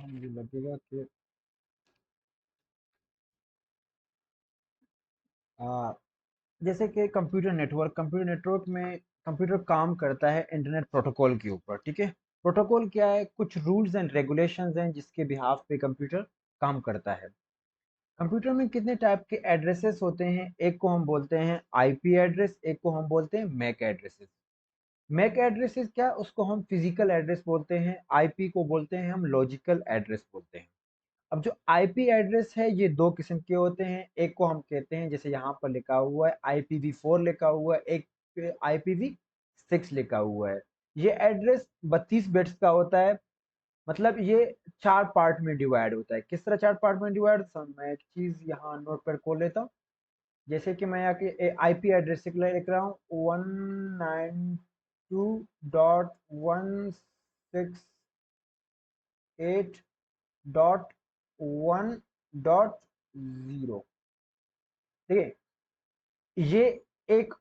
मुझे लगेगा कि आ, जैसे कि कंप्यूटर नेटवर्क में कंप्यूटर काम करता है इंटरनेट प्रोटोकॉल के ऊपर, ठीक है। प्रोटोकॉल क्या है? कुछ रूल्स एंड रेगुलेशंस हैं जिसके बिहाफ पे कंप्यूटर काम करता है। कंप्यूटर में कितने टाइप के एड्रेसेस होते हैं? एक को हम बोलते हैं आईपी एड्रेस, एक को हम बोलते हैं मैक एड्रेसेस। मैक एड्रेसेस क्या? उसको हम फिजिकल एड्रेस बोलते हैं, आईपी को बोलते हैं हम लॉजिकल एड्रेस बोलते हैं। अब जो आईपी एड्रेस है ये दो किस्म के होते हैं। एक को हम कहते हैं, जैसे यहाँ पर लिखा हुआ है IPv4 लिखा हुआ है, एक IPv6 लिखा हुआ है। ये एड्रेस 32 बिट्स का होता है। मतलब ये चार पार्ट में डिवाइड होता है। किस तरह चार पार्ट में डिवाइड? मैं एक चीज यहाँ नोट पर खोल लेता हूँ। जैसे कि मैं यहाँ के आईपी एड्रेस लिख रहा हूँ 192.168.1.0। ठीक है, ये एक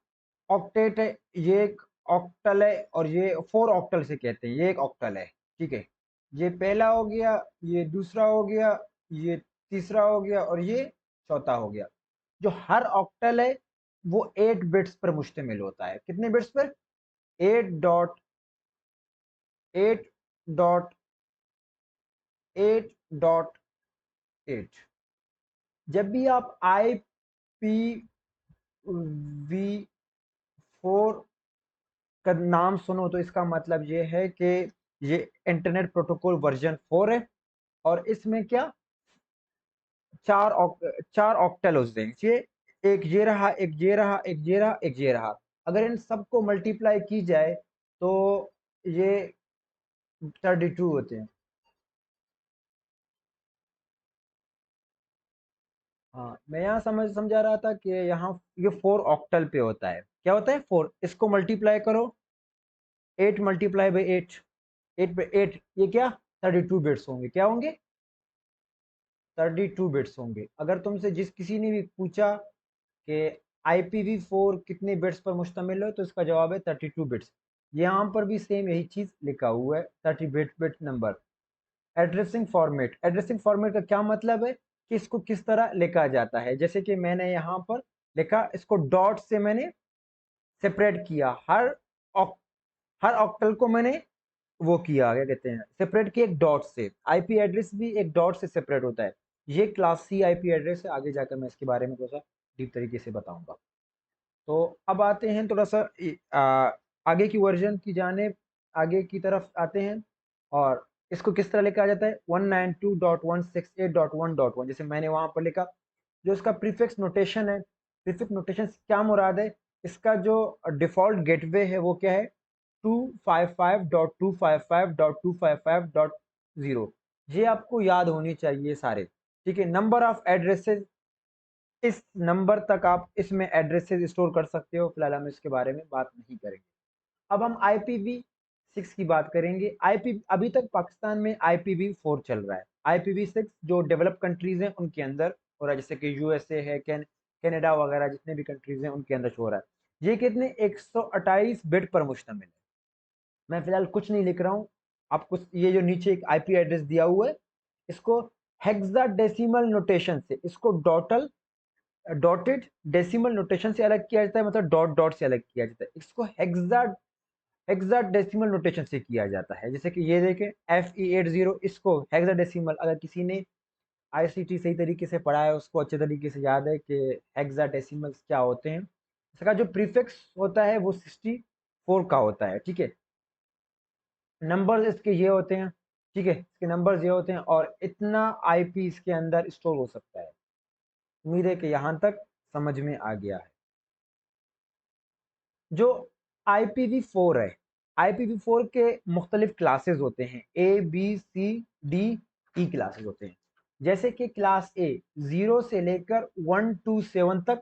ऑक्टेट है, ये एक ऑक्टल है, और ये 4 ऑक्टल से कहते हैं, ये एक ऑक्टल है। ठीक है, ये पहला हो गया, ये दूसरा हो गया, ये तीसरा हो गया, और ये चौथा हो गया। जो हर ऑक्टल है वो 8 बिट्स पर मुश्तमिल होता है। कितने बिट्स पर? 8.8.8.8। जब भी आप IPv4 का नाम सुनो तो इसका मतलब ये है कि ये इंटरनेट प्रोटोकॉल वर्जन 4 है। और इसमें क्या, चार ऑक्टल होते हैं। ये एक ये रहा, एक ये रहा, एक ये रहा, एक ये रहा। अगर इन सबको मल्टीप्लाई की जाए तो ये 32 होते हैं। हाँ, मैं यहाँ समझा रहा था कि यहाँ ये 4 ऑक्टल पे होता है। क्या होता है? 4। इसको मल्टीप्लाई करो, 8 × 8 8 पे 8, ये क्या, 32 बिट्स होंगे। क्या होंगे? 32 बिट्स होंगे। अगर तुमसे जिस किसी ने भी पूछा कि IPv4 कितने बिट्स पर मुश्तमिल है, तो इसका जवाब है 32 बिट्स। यहाँ पर भी सेम यही चीज लिखा हुआ है, 30 बिट नंबर। एड्रेसिंग फॉर्मेट का क्या मतलब है कि इसको किस तरह लिखा जाता है। जैसे कि मैंने यहाँ पर लिखा, इसको डॉट से मैंने सेपरेट किया। हर ऑक्टल को मैंने वो किया, क्या कहते हैं, सेपरेट किया एक डॉट से। आईपी एड्रेस भी एक डॉट से सेपरेट होता है। ये क्लास सी आईपी एड्रेस है। आगे जाकर मैं इसके बारे में थोड़ा सा डीप तरीके से बताऊंगा। तो अब आते हैं थोड़ा सा आगे की वर्जन की जाने, आगे की तरफ आते हैं। और इसको किस तरह लिखा जाता है? 192.168.1.1, जैसे मैंने वहां पर लिखा। जो इसका प्रीफिक्स नोटेशन है, प्रीफिक्स नोटेशन से क्या मुराद है? इसका जो डिफॉल्ट गेटवे है वो क्या है? 255.255.255.0। ये आपको याद होनी चाहिए सारे। ठीक है, नंबर ऑफ एड्रेसेस, इस नंबर तक आप इसमें एड्रेसेस स्टोर कर सकते हो। फिलहाल हम इसके बारे में बात नहीं करेंगे। अब हम IPv6 की बात करेंगे। अभी तक पाकिस्तान में IPv4 चल रहा है। IPv6 जो डेवलप कंट्रीज हैं उनके अंदर हो रहा है, जैसे कि USA है, कनाडा वगैरह, जितने भी कंट्रीज हैं उनके अंदर हो रहा है। ये कितने 128 बिट पर मुश्तमिल है। मैं फिलहाल कुछ नहीं लिख रहा हूँ आपको। ये जो नीचे एक IP एड्रेस दिया हुआ है, इसको हेक्साडेसिमल नोटेशन से, इसको डॉटेड डेसिमल नोटेशन से अलग किया जाता है, मतलब डॉट डॉट से अलग किया जाता है। इसको हेक्साडेसिमल नोटेशन से किया जाता है। जैसे कि ये देखें FE80, इसको हेक्साडेसिमल, अगर किसी ने ICT सही तरीके से पढ़ा है उसको अच्छे तरीके से याद है कि हेक्साडेसिमल्स क्या होते हैं। इसका जो प्रीफिक्स होता है वो 64 का होता है। ठीक है, नंबर्स इसके ये होते हैं। ठीक है, इसके नंबर्स ये होते हैं, और इतना IP इसके अंदर स्टोर हो सकता है। उम्मीद है कि यहाँ तक समझ में आ गया है। जो IPv4 है, IPv4 के मुख्तलिफ क्लासेस होते हैं, ABCDE क्लासेस होते हैं। जैसे कि क्लास A 0 से लेकर 1 to 7 तक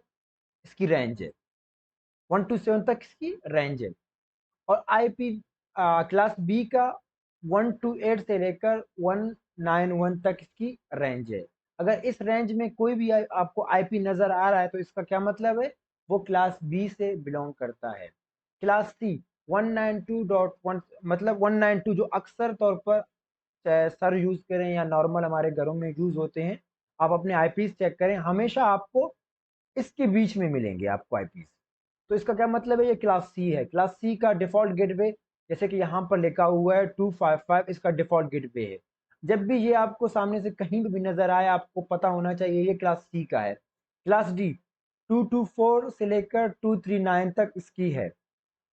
इसकी रेंज है। 1 to 7 तक इसकी रेंज है। और IP क्लास B का 1 to 8 से लेकर 191 तक इसकी रेंज है। अगर इस रेंज में कोई भी आपको IP नजर आ रहा है तो इसका क्या मतलब है? वो क्लास B से बिलोंग करता है। क्लास C 192.1, मतलब 192 जो अक्सर तौर पर चाहे सर यूज़ करें या नॉर्मल हमारे घरों में यूज़ होते हैं, आप अपने आईपीस चेक करें, हमेशा आपको इसके बीच में मिलेंगे आपको आईपीस। तो इसका क्या मतलब है, ये क्लास सी है। क्लास सी का डिफ़ॉल्ट गेटवे जैसे कि यहाँ पर लिखा हुआ है 255 इसका डिफ़ॉल्ट गेटवे है। जब भी ये आपको सामने से कहीं भी नज़र आए, आपको पता होना चाहिए ये क्लास सी का है। क्लास डी 224 से लेकर 239 तक इसकी है।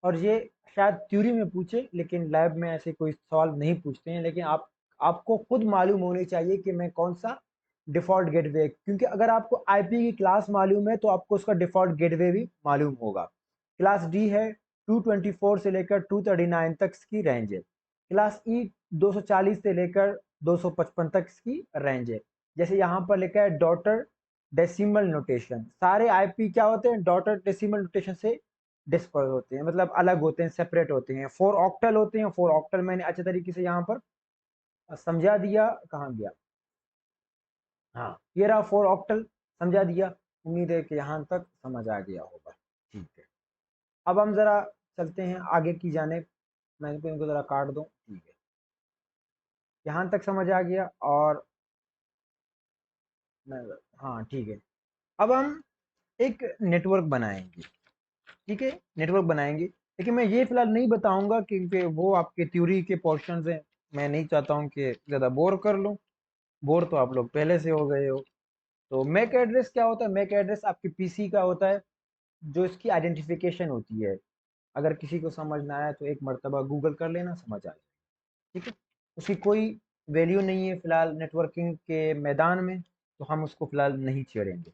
और ये शायद थ्योरी में पूछे, लेकिन लैब में ऐसे कोई सवाल नहीं पूछते हैं। लेकिन आपको खुद मालूम होनी चाहिए कि मैं कौन सा डिफ़ॉल्ट गेटवे, क्योंकि अगर आपको आईपी की क्लास मालूम है तो आपको उसका डिफ़ॉल्ट गेटवे भी मालूम होगा। क्लास डी है 224 से लेकर 239 तक इसकी रेंज है। क्लास ई 240 से लेकर 255 तक इसकी रेंज है। जैसे यहाँ पर लिखा है डॉटर डेसिमल नोटेशन, सारे आईपी क्या होते हैं, डॉटर डेसिमल नोटेशन से डिस्पर्स होते हैं, मतलब अलग होते हैं, सेपरेट होते हैं। 4 ऑक्टल होते हैं। 4 ऑक्टल मैंने अच्छे तरीके से यहाँ पर समझा दिया। कहाँ गया, हाँ ये रहा 4 ऑक्टल, समझा दिया। उम्मीद है कि यहाँ तक समझ आ गया होगा। ठीक है, अब हम जरा चलते हैं आगे की जाने। मैं इनको जरा काट दूं। ठीक है, यहाँ तक समझ आ गया। और मैं, हाँ ठीक है, अब हम एक नेटवर्क बनाएंगे। ठीक है, नेटवर्क बनाएंगे, लेकिन मैं ये फिलहाल नहीं बताऊंगा क्योंकि वो आपके थ्योरी के पोर्शंस हैं। मैं नहीं चाहता हूँ कि ज़्यादा बोर कर लूँ। बोर तो आप लोग पहले से हो गए हो। तो मैक एड्रेस क्या होता है, मैक एड्रेस आपके पीसी का होता है, जो इसकी आइडेंटिफिकेशन होती है। अगर किसी को समझ ना आया तो एक मर्तबा गूगल कर लेना, समझ आ जाए। ठीक है, उसकी कोई वैल्यू नहीं है फिलहाल नेटवर्किंग के मैदान में, तो हम उसको फिलहाल नहीं छेड़ेंगे।